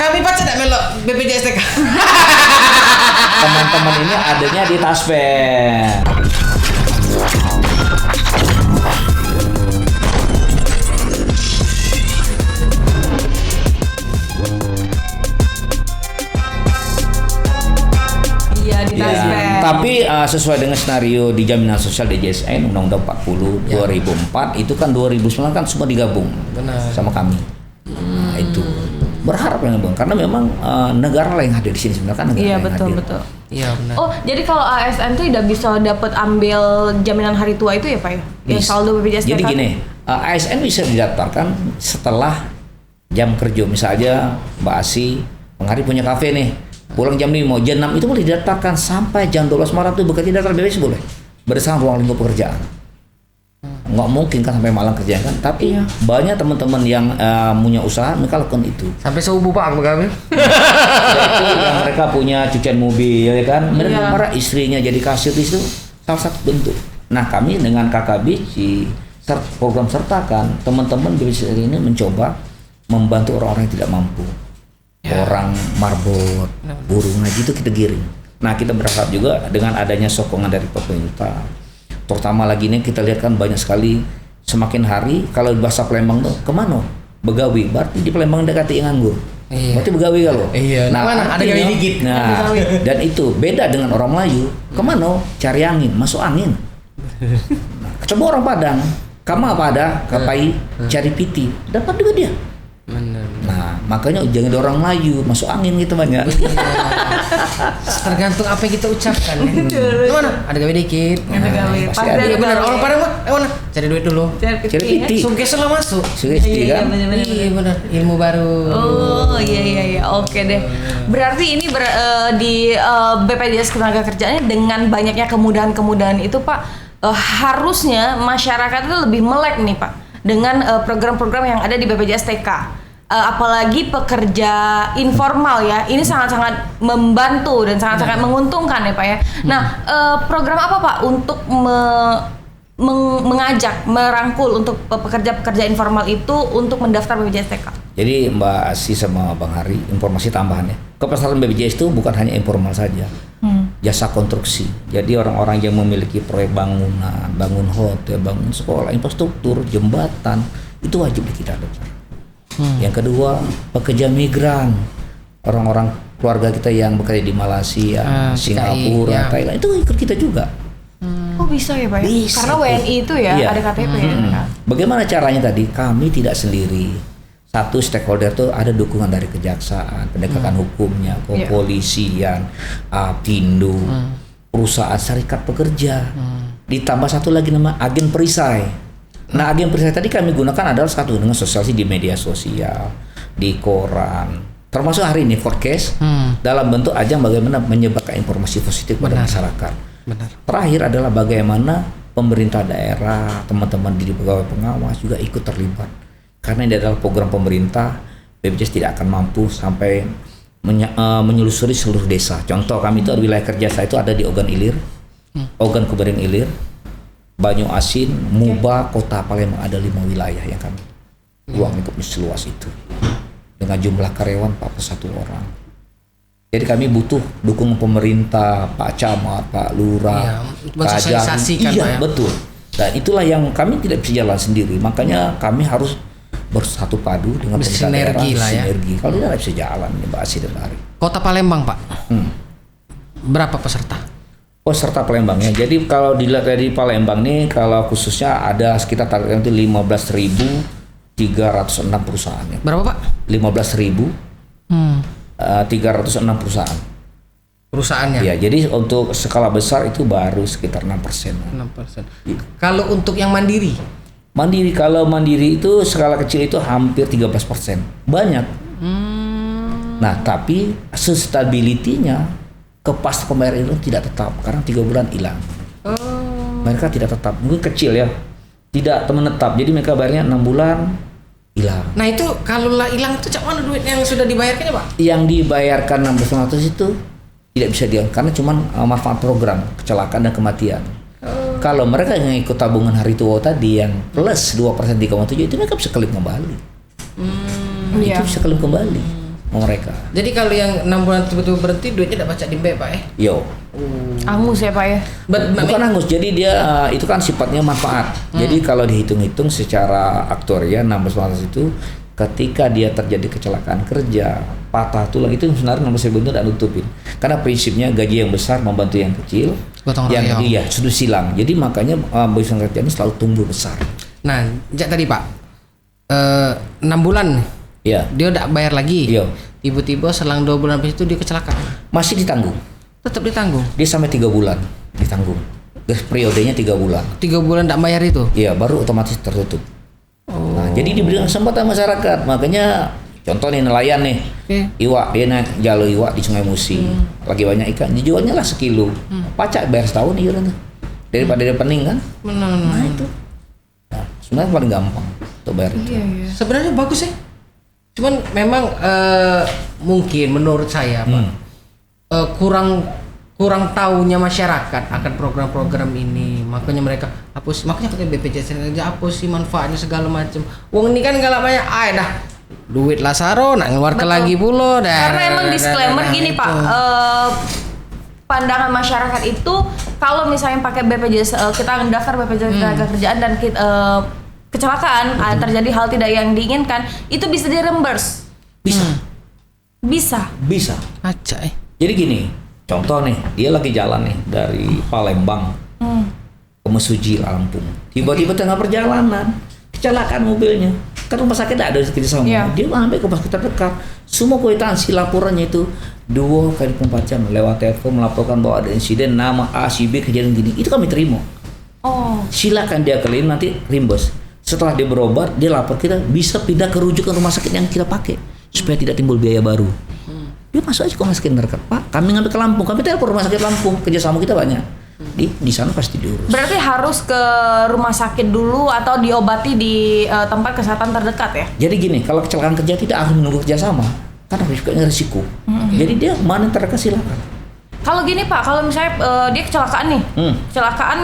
Kami pas tidak melok BPJS TK. Teman-teman ini adanya di Taspen. Iya di Taspen. Tapi sesuai dengan skenario di jaminan sosial DJSN Undang-Undang 40 2004 itu kan 2009 kan semua digabung. Benar. Sama kami. Nah, itu berharap yang Bang karena memang negara lah yang hadir di sini sebenarnya kan negara Iya yang betul hadir. betul. Iya benar. Oh, jadi kalau ASN tuh tidak bisa dapat ambil jaminan hari tua itu ya Pak ya? Yang Bisa. saldo BPJS Jadi TK. gini, ASN bisa didaftarkan setelah jam kerja. Misalnya Mbak Asi, Bang Hari punya kafe nih, pulang jam 5, jam 6 itu boleh didaftarkan sampai jam 12 malam tuh bekerja daftar BPJS boleh. Berdasarkan ruang lingkup pekerjaan. Nggak mungkin kan sampai malam kerja kan, tapi banyak teman-teman yang punya usaha mereka lakukan itu. Sampai subuh Pak kami. Yaitu yang mereka punya cucian mobil ya kan, mereka Iya. marah istrinya jadi kasir di situ salah satu bentuk. Nah kami dengan KKBC program sertakan teman-teman BPJS ini mencoba membantu orang-orang yang tidak mampu, orang marbot, buruh ngaji itu kita giring. Nah kita berharap juga dengan adanya sokongan dari pemerintah, terutama lagi ini kita lihat kan banyak sekali semakin hari kalau di bahasa Palembang tuh kemana? Begawi, berarti di Palembang dekati nganggur. Iya. Berarti begawi kalau. Iya. Mana? Ada gawe dikit. Nah, dan itu beda dengan orang Melayu. Kemana? Cari angin, masuk angin. Nah, coba orang Padang, kamu apa ada? Kapai cari piti, dapat juga dia. Benar. Nah, makanya jangan ada orang Melayu masuk angin gitu banyak. Tergantung apa yang kita ucapkan ya. Mana? Ada gawe dikit. Ada gawe. pasti Pasti ada. ada Iya benar. gawe. Orang Padang mah, mana? Cari duit dulu. Cari Cari piti. piti. Sungkes lah masuk. Sugesti kan? bener-bener. Iya benar. Ilmu baru. Oh iya oke deh. Berarti ini di BPJS Ketenagakerjaannya dengan banyaknya kemudahan-kemudahan itu Pak, harusnya masyarakat itu lebih melek nih Pak dengan program-program yang ada di BPJS TK. Apalagi pekerja informal ya, ini sangat-sangat membantu dan sangat-sangat menguntungkan ya Pak ya. Nah, program apa Pak untuk mengajak, merangkul untuk pekerja-pekerja informal itu untuk mendaftar BPJS TK? Jadi Mbak Asi sama Bang Hari, informasi tambahannya. Kepesertaan BPJS itu bukan hanya informal saja. Jasa konstruksi. Jadi orang-orang yang memiliki proyek bangunan, bangun hotel, bangun sekolah, infrastruktur, jembatan, itu wajib kita daftar. Yang kedua, pekerja migran. Orang-orang keluarga kita yang bekerja di Malaysia, Singapura, ya. Thailand, itu ikut kita juga. Oh bisa ya Pak ya? Bisa. Karena WNI itu ya Iya. ada KTP ya. Bagaimana caranya tadi? Kami tidak sendiri. Satu stakeholder itu ada dukungan dari kejaksaan, penegakan hukumnya, kepolisian, Apindo, perusahaan serikat pekerja. Ditambah satu lagi nama agen perisai. Nah agen perisai tadi kami gunakan adalah satu dengan sosialisasi di media sosial, di koran, termasuk hari ini forecast dalam bentuk ajang bagaimana menyebarkan informasi positif pada masyarakat. Benar. Terakhir adalah bagaimana pemerintah daerah, teman-teman di pegawai pengawas juga ikut terlibat. Karena ini adalah program pemerintah, BPJS tidak akan mampu sampai menyelusuri seluruh desa. Contoh kami itu ada wilayah kerja saya itu ada di Ogan Ilir, Ogan Kebereng Ilir, Banyu Asin, Muba, Kota Palembang, ada 5 wilayah yang kami ruang lingkupnya seluas itu dengan jumlah karyawan 41 orang. Jadi kami butuh dukungan pemerintah, Pak Camat, Pak Lurah, mensosialisasikan, iya Pak ya. betul. Dan itulah yang kami tidak bisa jalan sendiri. Makanya kami harus bersatu padu dengan pemerintah daerah, Bersinergi lah ya. sinergi. Kalau tidak bisa jalan ya Mbak Asi dan Hari. Kota Palembang Pak. Berapa peserta? Peserta Palembang ya. Jadi kalau dilihat dari Palembang nih, kalau khususnya ada sekitar targetnya itu 15.306 perusahaan ya. Berapa Pak? 15.306 perusahaan. Perusahaannya? Ya, jadi untuk skala besar itu baru sekitar 6%. 6%. Kalau untuk yang mandiri? Kalau mandiri itu skala kecil itu hampir 13%. Banyak. Nah, tapi sustainability-nya kepastian pembayaran itu tidak tetap karena 3 bulan hilang. Mereka tidak tetap, mungkin kecil ya. Tidak menetap. Jadi mereka bayarnya 6 bulan hilang. Nah itu kalau lah hilang itu cak mana duit yang sudah dibayarkannya Pak? Yang dibayarkan 16.500 itu tidak bisa dia karena cuma manfaat program kecelakaan dan kematian. Kalau mereka yang ikut tabungan hari tua tadi yang plus 2% 3,7 itu mereka bisa klaim kembali. Itu bisa klaim kembali. mereka. Jadi kalau yang 6 bulan betul-betul berhenti duitnya tidak baca di B Pak ya? Yo, Angus ya Pak ya. bukan hangus. Jadi dia itu kan sifatnya manfaat. Jadi kalau dihitung-hitung secara aktuaria 16 bulan itu ketika dia terjadi kecelakaan kerja, patah tulang itu sebenarnya 16.000 itu tidak nutupin. Karena prinsipnya gaji yang besar membantu yang kecil, Gotong yang royong. iya sudah silang. Jadi makanya barisan kerja ini selalu tumbuh besar. Nah, sejak tadi Pak 6 bulan Ya, dia udah bayar lagi. Iya. Tiba-tiba selang 2 bulan habis itu dia kecelakaan. masih ditanggung. Tetap ditanggung. Dia sampai 3 bulan ditanggung. Periodenya 3 bulan. 3 bulan tidak bayar itu. Iya, baru otomatis tertutup. Nah, jadi diberikan kesempatan masyarakat. Makanya contoh nih nelayan nih, Oke. iwak dia naik jalur iwak di Sungai Musi, lagi banyak ikan, dijualnya lah sekilo, pacak bayar setahun iuran tuh, daripada dia pening kan. Nah itu, nah, sebenarnya paling gampang untuk bayar itu. Iya. Sebenarnya bagus ya. Cuman memang mungkin menurut saya Pak kurang tahunya masyarakat akan program-program ini, makanya mereka hapus, makanya pakai BPJS aja hapus sih manfaatnya segala macam. Wong ini kan kalau banyak dah duit Lasaro nak ngeluarkan Betul. lagi pula dah. Karena emang disclaimer gini Pak, pandangan masyarakat itu kalau misalnya pakai BPJS, kita mendaftar BPJS Ketenagakerjaan dan kecelakaan, terjadi hal tidak yang diinginkan, itu bisa di reimburse. Bisa. Bisa. Aja Jadi gini, contoh nih, dia lagi jalan nih dari Palembang ke Mesuji Lampung. Tiba-tiba tengah perjalanan kecelakaan mobilnya. Kan rumah sakit ada di sekitar sana. Iya. Dia ambil ke rumah sakit terdekat. Semua kwitansi laporannya itu 2 kali 24 jam lewat telepon melaporkan bahwa ada insiden nama A si B kejadian gini. Itu kami terima. Oh. Silakan dia klaim nanti reimburse. Setelah dia berobat, dia lapor kita bisa pindah ke rujukan rumah sakit yang kita pakai supaya tidak timbul biaya baru. Dia masuk aja ke rumah sakit terdekat. Pak, kami ngambil ke Lampung, kami telepon rumah sakit Lampung, kerjasama kita banyak. Di sana pasti diurus. Berarti harus ke rumah sakit dulu atau diobati di tempat kesehatan terdekat ya? Jadi gini, kalau kecelakaan kerja tidak harus menunggu kerjasama, karena risiko. Jadi dia mana yang terdekat silakan. Kalau gini Pak, kalau misalnya dia kecelakaan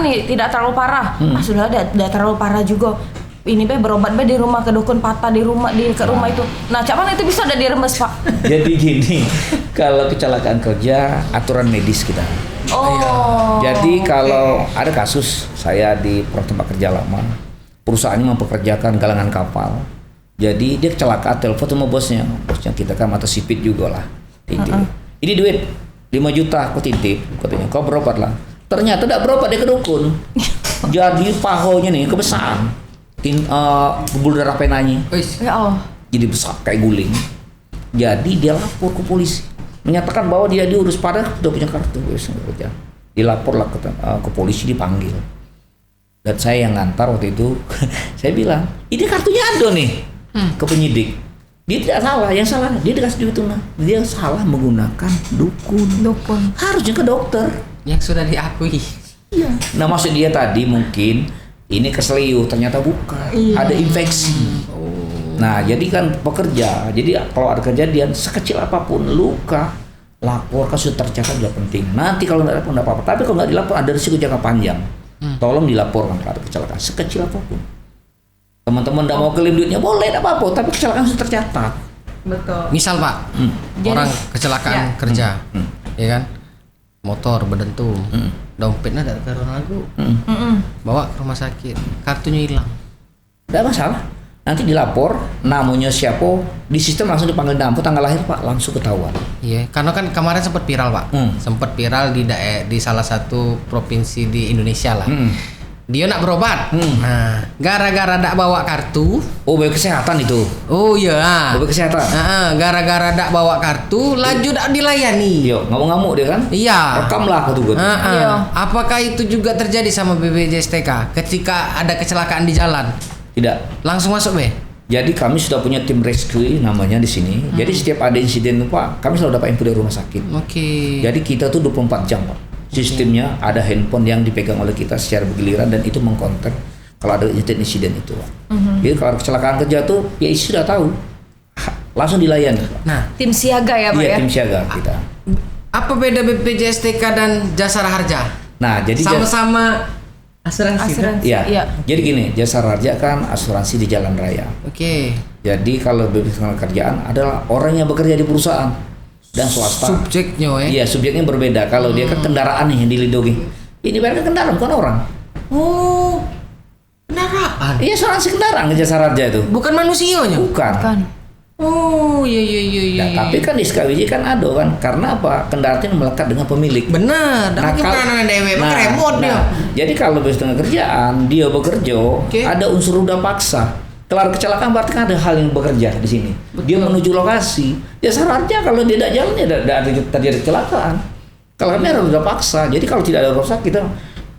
nih, tidak terlalu parah, sudah terlalu parah juga. Ini berobat di rumah, ke dukun patah di rumah, ke rumah itu. Nah, capan itu bisa udah diremes Pak. Jadi gini, kalau kecelakaan kerja aturan medis kita. Oh. Jadi kalau ada kasus saya di tempat kerja lama, perusahaannya mempekerjakan galangan kapal. Jadi dia kecelakaan, telepon sama bosnya kita kan mata sipit juga lah. Titip. Ini duit 5 juta aku titip, katanya kau berobat lah. Ternyata tidak berobat dia ke dukun. Jadi pahonya nih kebesaran. Pembuluh darah penanya. Ya Allah. Jadi besar kayak guling. Jadi dia lapor ke polisi, menyatakan bahwa dia diurus padahal udah punya kartu kerja. Dilaporlah ke polisi, dipanggil. Dan saya yang ngantar waktu itu, saya bilang, ini kartunya ada nih ke penyidik. Dia tidak salah, yang salah dia dikasih duit tunai. Dia salah menggunakan dukun. Harusnya ke dokter. yang sudah diakui. Iya. Nah maksud dia tadi mungkin ini keseliu, ternyata bukan. Ada infeksi. Nah jadi kan pekerja, jadi kalau ada kejadian sekecil apapun luka, lapor kan sudah tercatat sudah penting. Nanti kalau nggak lapor nggak apa-apa, tapi kalau nggak dilapor ada risiko jangka panjang. Tolong dilaporkan kalau ada kecelakaan sekecil apapun. Teman-teman nggak mau klaim duitnya boleh, nggak apa-apa, tapi kecelakaan sudah tercatat. Betul. Misal Pak, orang kecelakaan kerja, ya kan, motor berdentum, dompetnya ada ke ruang lagu, bawa ke rumah sakit, kartunya hilang. Tidak masalah. Nanti dilapor, namanya siapa, di sistem langsung dipanggil dampu, tanggal lahir Pak, langsung ketahuan. Iya, karena kan kemarin sempat viral Pak, sempat viral di salah satu provinsi di Indonesia lah. Dia nak berobat, nah gara-gara tak bawa kartu. Oh, bawa kesehatan itu. Oh iya. Bawa kesehatan. Gara-gara tak bawa kartu, laju tak dilayani. Yo, ngamuk-ngamuk dia kan? Iya. Rekamlah aku tuh. Iya. Apakah itu juga terjadi sama BPJS TK ketika ada kecelakaan di jalan? Tidak. Langsung masuk be? Jadi kami sudah punya tim rescue namanya di sini. Jadi setiap ada insiden Pak, kami selalu dapat info dari rumah sakit. Oke. Jadi kita tuh 24 jam Pak. Sistemnya ada handphone yang dipegang oleh kita secara bergiliran dan itu mengkontak kalau ada insiden itu Pak. Jadi kalau kecelakaan kerja tuh ya sudah tahu. Langsung dilayani Pak. Nah, Tim siaga ya Pak Iya, ya? tim siaga kita. apa beda BPJS TK dan Jasara Harja? Nah, jadi Sama-sama asuransi. Kan? Asuransi. Iya. Iya. Jadi gini, Jasa Raja kan asuransi di jalan raya. Oke. Jadi kalau BPJS Ketenagakerjaan adalah orang yang bekerja di perusahaan dan swasta. Subjeknya Iya, subjeknya berbeda. Kalau dia kan kendaraan nih yang dilindungi. Ini mereka kendaraan bukan orang. Oh, kendaraan. Iya, asuransi kendaraan Jasa Raja itu. Bukan manusianya. Bukan. Kan. Oh, iya. Nah, tapi kan di SKWJ kan ada kan. Karena apa? Kendaraan itu melekat dengan pemilik. Benar. Nah, Tapi kalau- bukan dewe, remote dia. Jadi kalau BPJS Ketenagakerjaan dia bekerja, Oke. ada unsur ruda paksa. Kelar kecelakaan berarti kan ada hal yang bekerja di sini. Dia menuju lokasi. Ya syaratnya kalau dia tidak jalan ya tidak ada terjadi kecelakaan. Kalau kami ada ruda paksa. Jadi kalau tidak ada rusak kita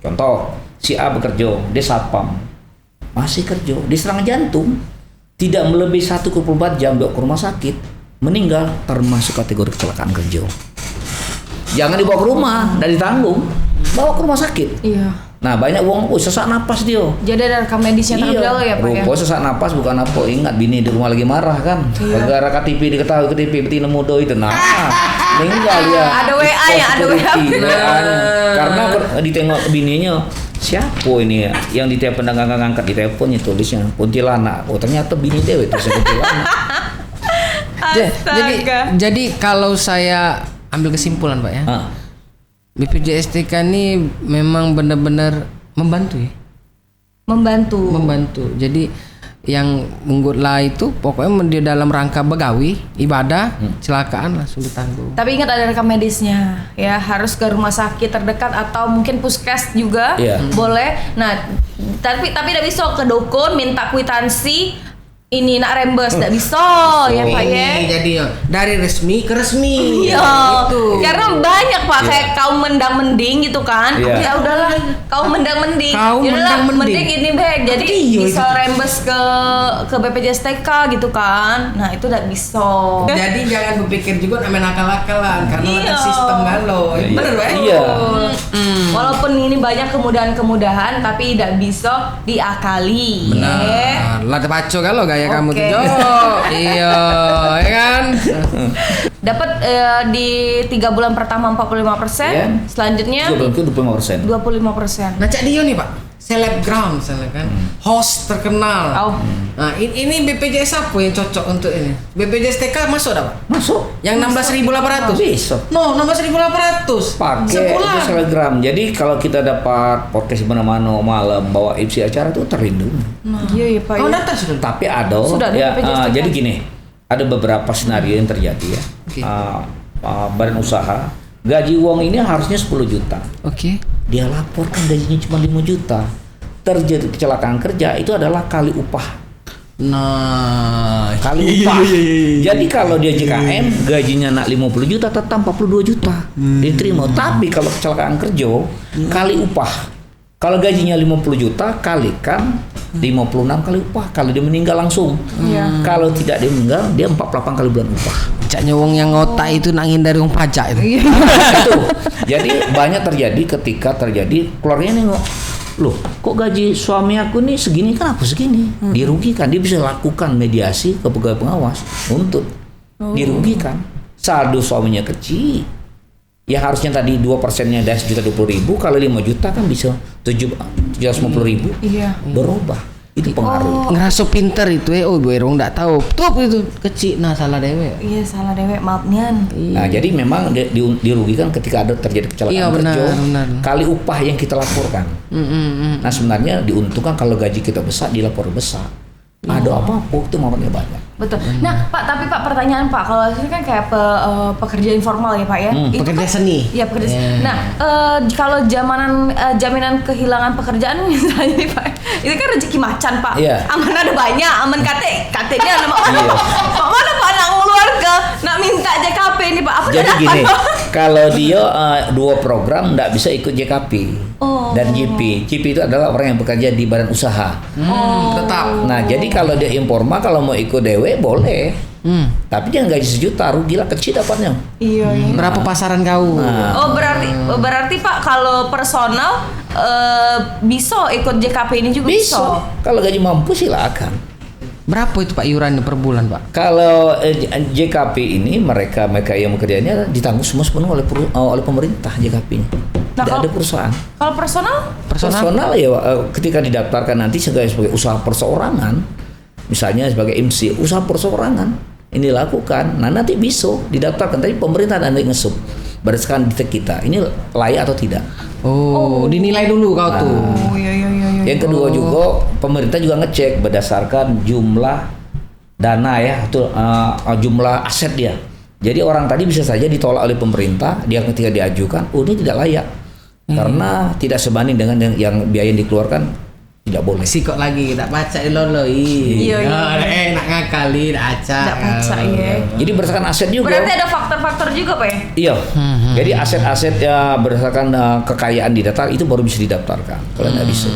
contoh si A bekerja, dia satpam. Masih kerja, diserang jantung. Tidak melebihi 1,4 jam bawa ke rumah sakit, meninggal termasuk kategori kecelakaan kerja. Jangan dibawa ke rumah, dan ditanggung, bawa ke rumah sakit. Iya. Nah banyak uang, sesak napas dia. Jadi ada rekam medisnya terlebih dahulu ya Pak ya. Rupa sesak napas bukan apa, ingat bini di rumah lagi marah kan. Gara-gara KTP diketahui KTP betina muda itu, nah meninggal ya. Ada WA ya, ada WA. Karena ditengok bininya, siapa ini ya yang di telepon ngangkat di teleponnya tulisnya kuntilanak. Oh ternyata bini dewe itu kuntilanak. Jadi kalau saya ambil kesimpulan Pak ya, Ah, BPJS TK ini memang benar-benar membantu ya. Membantu. Jadi yang menggutlah itu pokoknya dia dalam rangka begawi, ibadah, celakaan langsung ditanggung. Tapi ingat ada rekam medisnya ya, harus ke rumah sakit terdekat atau mungkin puskes juga Iya. boleh. Nah, tapi tidak bisa ke dukun minta kwitansi ini nak rembes, tidak bisa ya Pak ya. Ini jadi dari resmi ke resmi. Iya, Gitu. karena banyak Pak kayak kaum mendang mending gitu kan. Iya. Ya udahlah, kaum mendang mending. Kaum Yaudahlah, mendang-mending. ini bag. Jadi Iya, bisa itu. rembes ke BPJS TK gitu kan. Nah, itu tidak bisa. Jadi jangan berpikir juga namanya nakal-nakalan karena Iya. ada sistem galau. Iya. Bener Pak? Iya. Walaupun ini banyak kemudahan-kemudahan tapi tidak bisa diakali. Ya. Benar. Lah paco kalau gaya kamu tuh Oke. Jo. Iya, ya kan? Dapat di 3 bulan pertama 45%, Iya. selanjutnya itu belum 25%. 25%. Nah, Cak Dio nih, Pak. Selebgram misalnya kan. Host terkenal. Oh. Nah, ini BPJS apa yang cocok untuk ini? BPJS TK masuk dah, Pak? Masuk. Yang 16.800. Bisa. No, 16.800. Pakai Sebulan. itu Telegram. Jadi kalau kita dapat podcast mana-mana malam bawa isi acara itu terlindungi. Iya ya Pak. Kau ya. daftar sudah? Tapi ada Sudah ada ya BPJS TK. jadi gini, ada beberapa skenario yang terjadi ya. Oke. Badan usaha gaji uang ini harusnya 10 juta. Oke. Dia laporkan gajinya cuma 5 juta. Terjadi kecelakaan kerja itu adalah kali upah. Nah, Kali upah. Jadi kalau dia JKM gajinya nak 50 juta tetap 42 juta diterima. Tapi kalau kecelakaan kerja kali upah. Kalau gajinya 50 juta kalikan 56 kali upah. Kalau dia meninggal langsung. Iya. Kalau tidak dia meninggal dia 48 kali bulan upah. Cak nyewong yang ngotak itu nangin dari uang pajak itu. Itu. Jadi banyak terjadi ketika terjadi keluarganya nengok, loh kok gaji suami aku nih segini, kan aku segini, dirugikan. Dia bisa lakukan mediasi ke pegawai pengawas untuk dirugikan. Saldo suaminya kecil, ya harusnya tadi 2%-nya dari 1.020.000, kalau 5 juta kan bisa 750.000, Iya. berubah. Itu pengaruh. Ngerasa pinter itu oh berong nggak tahu. Tuh itu kecil. Nah, salah dewe. Iya salah dewek, maaf nian. Nah, jadi memang dirugikan ketika ada terjadi kecelakaan Iya, benar, kerja benar. kali upah yang kita laporkan. Nah, sebenarnya diuntungkan kalau gaji kita besar dilapor besar. Ada apa-apa itu mamanya banyak. Betul. Nah Pak, tapi Pak pertanyaan Pak, kalau ini kan kayak pekerja informal ya Pak ya. Itu Pekerja kan- seni. Iya pekerja seni. Yeah. Nah kalau jaminan kehilangan pekerjaan misalnya nih Pak, itu kan rezeki macan Pak. Iya. Aman ada banyak, aman katanya nama mana Iya. Pak mana Pak nak ngeluar ke nak minta JKP nih Pak. Apa Jadi dah gini, dapat, Pak? kalau dia 2 program nggak bisa ikut JKP dan GP. GP itu adalah orang yang bekerja di badan usaha. Tetap. Nah, jadi kalau dia informal kalau mau ikut DW boleh. Tapi jangan gaji 1 juta, rugilah kecil dapatnya. Iya. Iya. Berapa pasaran kau? Nah, Oh berarti Pak kalau personal bisa ikut JKP ini juga bisa. Kalau gaji mampu silakan. Berapa itu Pak iurannya per bulan, Pak? Kalau JKP ini mereka yang bekerjanya ditanggung semua sepenuh oleh pemerintah JKP-nya. Nah, Tidak ada perusahaan. Kalau personal? Personal ya ketika didaftarkan nanti sebagai usaha perseorangan misalnya sebagai MC usaha perseorangan ini lakukan, nah nanti bisa didaftarkan, tapi pemerintah nanti ngesup berdasarkan data kita ini layak atau tidak. Dinilai dulu kau tuh. Oh iya. Yang kedua juga pemerintah juga ngecek berdasarkan jumlah dana ya atau jumlah aset dia. Jadi orang tadi bisa saja ditolak oleh pemerintah, dia ketika diajukan, ini tidak layak karena tidak sebanding dengan yang biaya yang dikeluarkan, tidak boleh. Sikok lagi tak baca lolo. Iya. Nak ngakali nak acak. Nggak baca ya. Jadi berdasarkan aset juga. Berarti ada faktor-faktor juga Pak ya? Iya. Jadi aset-aset ya berdasarkan kekayaan di data itu baru bisa didaftarkan. Kalau nggak bisa.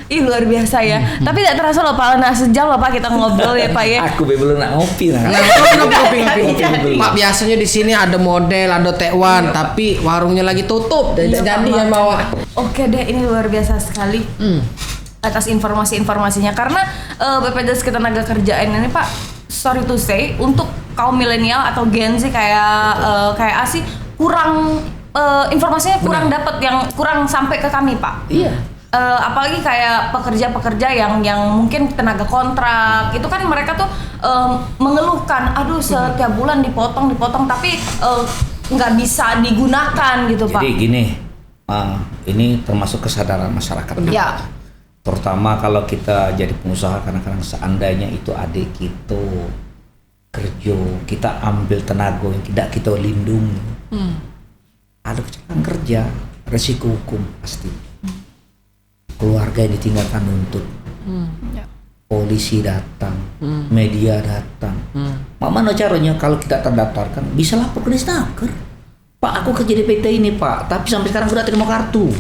Ih luar biasa ya. Tapi tidak terasa loh Pak, nah sejam loh Pak kita ngobrol ya Pak ya. Aku belum nak ngopi nah. Ngopi. Pak biasanya di sini ada model, ada tekwan, tapi warungnya lagi tutup. Iya, Jadi Pak, yang bawa. Oke deh, ini luar biasa sekali atas informasi-informasinya. Karena BPJS Ketenagakerjaan ini Pak, sorry to say, untuk kaum milenial atau Gen Z kayak Asi kurang informasinya kurang dapat, yang kurang sampai ke kami Pak. Iya. Apalagi kayak pekerja-pekerja yang mungkin tenaga kontrak itu kan mereka tuh mengeluhkan, aduh setiap bulan dipotong tapi nggak bisa digunakan gitu Pak. Jadi gini, ini termasuk kesadaran masyarakat. Ya. Terutama kalau kita jadi pengusaha, kadang-kadang seandainya itu adik kita kerja, kita ambil tenaga yang tidak kita lindungi, ada kecelakaan kerja, resiko hukum pasti. Keluarga yang ditinggalkan nuntut, polisi datang, media datang. Mana caranya kalau kita terdaftarkan bisa lapor ke Disnaker. Pak, aku kerja di PT ini Pak, tapi sampai sekarang udah terima kartu.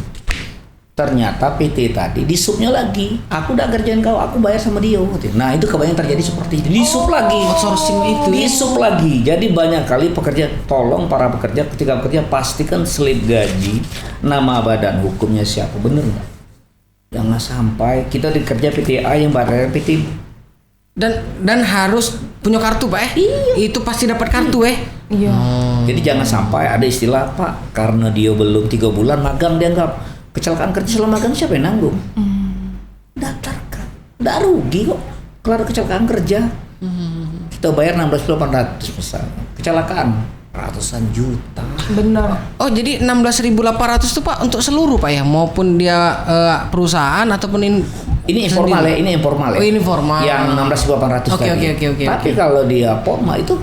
Ternyata PT tadi disubnya lagi, aku udah kerjain kau, aku bayar sama dia. Nah itu kebanyakan terjadi seperti itu, disub lagi, outsourcing itu, disub lagi. Jadi banyak kali pekerja, tolong para pekerja ketika bekerja pastikan slip gaji, nama badan hukumnya siapa, bener nggak? Jangan sampai kita dikerja PTA yang bayar PT dan harus punya kartu Pak Itu pasti dapat kartu Iya. Jadi jangan sampai ada istilah Pak, karena dia belum 3 bulan magang dianggap kecelakaan kerja selama magang, siapa yang nanggung? Daftarkan, nggak rugi kok kalau ada kecelakaan kerja. Kita bayar 16.800 besar, kecelakaan ratusan juta. Benar. Oh jadi 16.800 itu Pak untuk seluruh Pak ya, maupun dia perusahaan ataupun ini informal ya, ini informal ya. Oh ini formal. Yang 16.800 tadi. Oke. Tapi kalau dia formal itu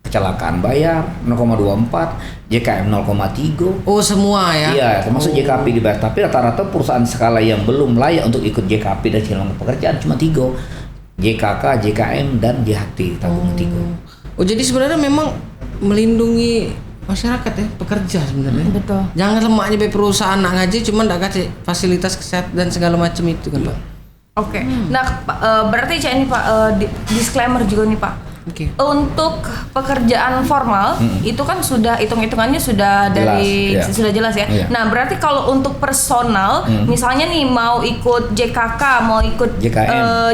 kecelakaan bayar 0,24, JKM 0,3. Oh semua ya? Iya, termasuk JKP dibayar. Tapi rata-rata perusahaan skala yang belum layak untuk ikut JKP dan kehilangan pekerjaan cuma 3. JKK, JKM, dan JHT tabungan 3. Oh jadi sebenarnya memang melindungi masyarakat ya, pekerja sebenarnya. Betul. Jangan lemaknya by perusahaan nak ngaji cuma nggak kasih fasilitas kesehatan dan segala macam itu kan Pak. Oke. Nah berarti Cak ini Pak disclaimer juga nih Pak. Oke. Untuk pekerjaan formal itu kan sudah hitung-hitungannya sudah Jelas, sudah jelas ya. Iya. Nah, berarti kalau untuk personal misalnya nih mau ikut JKK, mau ikut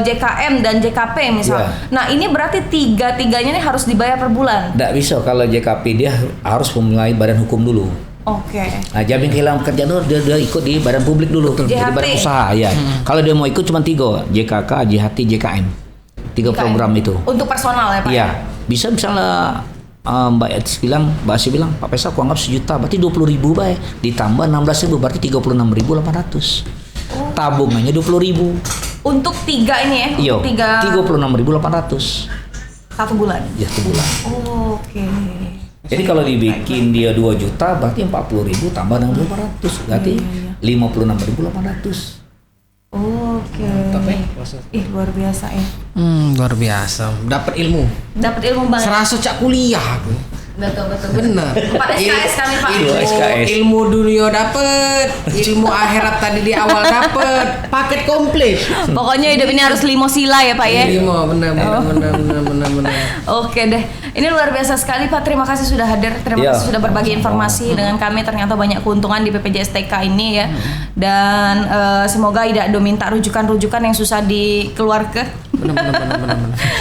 JKM dan JKP misal. Iya. Nah, ini berarti tiga-tiganya nih harus dibayar per bulan. Nggak bisa, kalau JKP dia harus memulai badan hukum dulu. Oke. Nah, jamin kehilangan pekerjaan dulu dia ikut di badan publik dulu. Jadi JHT. badan usaha ya. Kalau dia mau ikut cuma 3, JKK, JHT, JKM. 3 program itu. Untuk personal ya Pak? Iya. Bisa misalnya Mbak Asi bilang, Pak Pesa aku anggap 1 juta, berarti 20.000 baik. Ditambah 16.000 berarti 36.800. Tabungannya 20.000. Untuk 3 ini ya? Iya. Untuk 36.800. 1 bulan? Ya, 1 bulan. Oke. Jadi kalau dibikin dia 2 juta berarti 40.000 tambah 6.800 berarti 56.800. Oke. Ih luar biasa ya. Luar biasa. Dapat ilmu. Dapat ilmu banget. Serasa cak kuliah aku. Betul. Bener. 4 SKS kami Pak. SKS. Ilmu dunia dapet, ilmu akhirat tadi di awal dapet, paket komplit. Pokoknya hidup ini harus limo sila ya Pak ya. Limo bener. Oke deh. Ini luar biasa sekali Pak. Terima kasih sudah hadir. Terima kasih sudah berbagi informasi dengan kami. Ternyata banyak keuntungan di BPJS TK ini ya. Dan semoga tidak minta rujukan-rujukan yang susah dikeluarkan. Benar.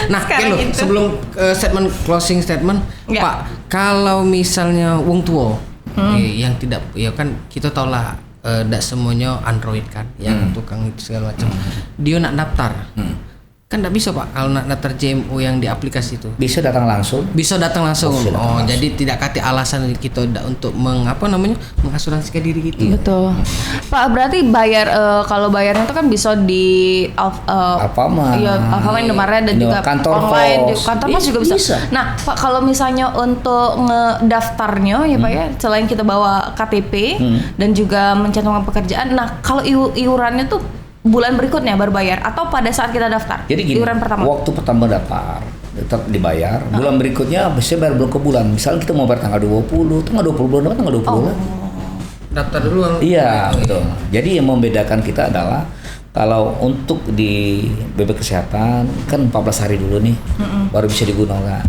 Nah, Sekarang Kelo, sebelum statement closing statement, Ya. Pak, kalau misalnya wong tua yang tidak, ya kan kita tahu lah, tidak semuanya Android kan, yang tukang itu segala macam. Dia nak daftar, Kan enggak bisa Pak kalau nak daftar JMO yang di aplikasi itu. Bisa datang langsung. Bisa datang langsung. Bisa datang langsung. Jadi tidak kate alasan kita untuk mengasuransikan diri kita. Betul. Pak, berarti bayar kalau bayarnya itu kan bisa di Alfamart. Iya, Alfamart, Indomaret dan juga kantor online. pos. Kantor pos juga bisa. Nah, Pak, kalau misalnya untuk ngedaftarnya ya Pak ya, selain kita bawa KTP dan juga mencantumkan pekerjaan. Nah, kalau iurannya tuh bulan berikutnya baru bayar atau pada saat kita daftar? Jadi gini, iuran pertama. waktu pertama daftar tetap dibayar. Bulan berikutnya biasanya bayar bulan ke bulan. Misalnya kita mau bayar tanggal 20, tanggal 20 bulan depan tanggal 20 lagi. Daftar dulu. Iya, betul. Jadi yang membedakan kita adalah kalau untuk di BPJS Kesehatan kan 14 hari dulu nih baru bisa digunakan.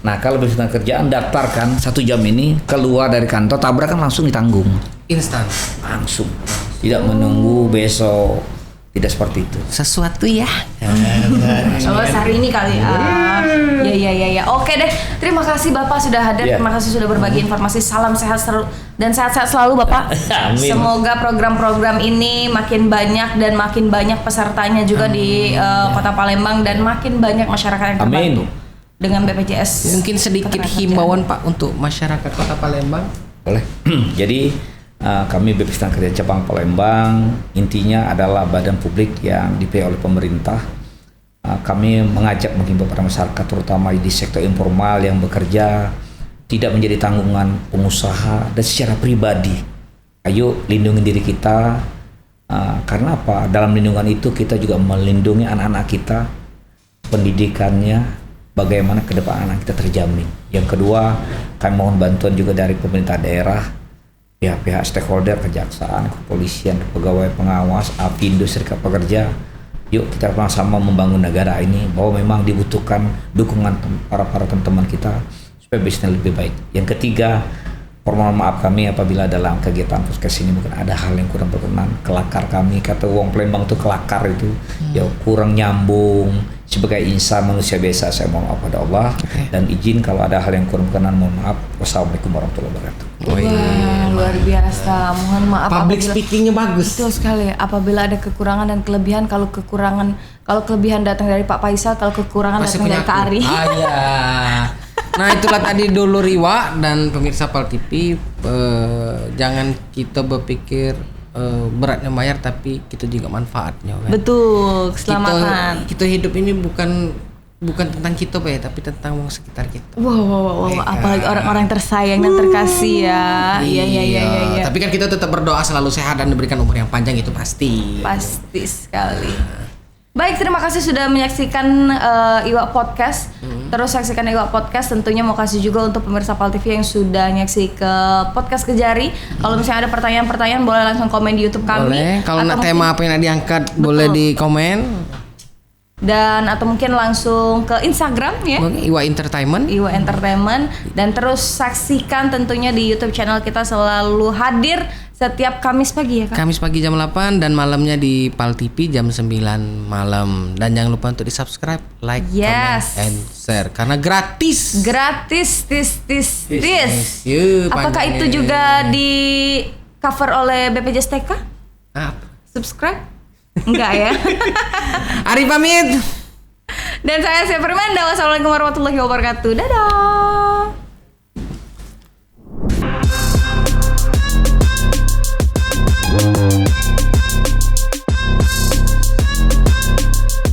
Nah, kalau BPJS Kerjaan daftarkan 1 jam ini, keluar dari kantor tabrakan langsung ditanggung. Instan. Langsung. Tidak menunggu besok. Tidak seperti itu. Sesuatu ya. Oh, hari ini kali ya. Oke deh. Terima kasih Bapak sudah hadir. Ya. Terima kasih sudah berbagi informasi. Salam sehat dan sehat-sehat selalu Bapak. Amin. Semoga program-program ini makin banyak dan makin banyak pesertanya juga di Kota Palembang dan makin banyak masyarakat yang terbantu dengan BPJS. Mungkin sedikit himbauan Pak untuk masyarakat Kota Palembang. Boleh. Jadi kami BPJS Tenaga Cabang Palembang intinya adalah badan publik yang dipilih oleh pemerintah. Kami mengajak menghimbau pada masyarakat terutama di sektor informal yang bekerja tidak menjadi tanggungan pengusaha dan secara pribadi. Ayo lindungi diri kita karena apa? Dalam lindungan itu kita juga melindungi anak-anak kita, pendidikannya, bagaimana ke depan anak kita terjamin. Yang kedua, kami mohon bantuan juga dari pemerintah daerah, pihak-pihak stakeholder, kejaksaan, kepolisian, pegawai pengawas, APindo, serikat pekerja. Yuk kita sama-sama membangun negara ini bahwa memang dibutuhkan dukungan para teman-teman kita supaya bisnis lebih baik. Yang ketiga, permohonan maaf kami apabila dalam kegiatan podcast ini mungkin ada hal yang kurang berkenan. Kelakar kami, kata wong Palembang tuh kelakar itu, ya kurang nyambung. Sebagai insan manusia biasa saya mohon maaf pada Allah dan izin kalau ada hal yang kurang berkenan mohon maaf. Wassalamualaikum warahmatullahi wabarakatuh. Wah, luar biasa. Mohon maaf Public speakingnya bagus. Betul sekali. Apabila ada kekurangan dan kelebihan, kalau kelebihan datang dari Pak Faisal, kalau kekurangan Masih datang dari Kak Ari. Iya. Nah, itulah tadi dulu Riwa dan pemirsa Pal TV, jangan kita berpikir beratnya bayar tapi kita juga manfaatnya kan. Betul, keselamatan. Kita hidup ini bukan tentang kita Pak ya, tapi tentang sekitar kita. Wow, apalagi orang-orang tersayang dan terkasih ya. Iya. Tapi kan kita tetap berdoa selalu sehat dan diberikan umur yang panjang, itu pasti. Pasti sekali. Baik, terima kasih sudah menyaksikan Iwa Podcast. Terus saksikan Iwa Podcast. Tentunya mau kasih juga untuk pemirsa Pal TV yang sudah nyaksi ke Podcast Kejari. Kalau misalnya ada pertanyaan-pertanyaan boleh langsung komen di YouTube kami. Boleh. Kalau nak tema apa yang diangkat boleh di komen. Dan atau mungkin langsung ke Instagram ya. Iwa Entertainment. Iwa Entertainment. Dan terus saksikan tentunya di YouTube channel kita selalu hadir setiap Kamis pagi ya Kak? Kamis pagi jam 8 dan malamnya di Pal TV jam 9 malam. Dan jangan lupa untuk di subscribe, like, comment, and share karena gratis. Gratis, tis. Apakah panjangnya. itu juga di cover oleh BPJS TK? Apa? Subscribe? Enggak ya? Ari pamit. Dan saya Permanda. Wassalamualaikum warahmatullahi wabarakatuh. Dadah.